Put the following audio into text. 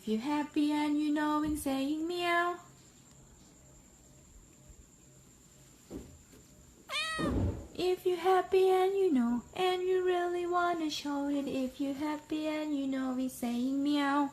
If you're happy and you know it's saying meow. If you're happy and you know and you really wanna show it. If you're happy and you know it's saying meow.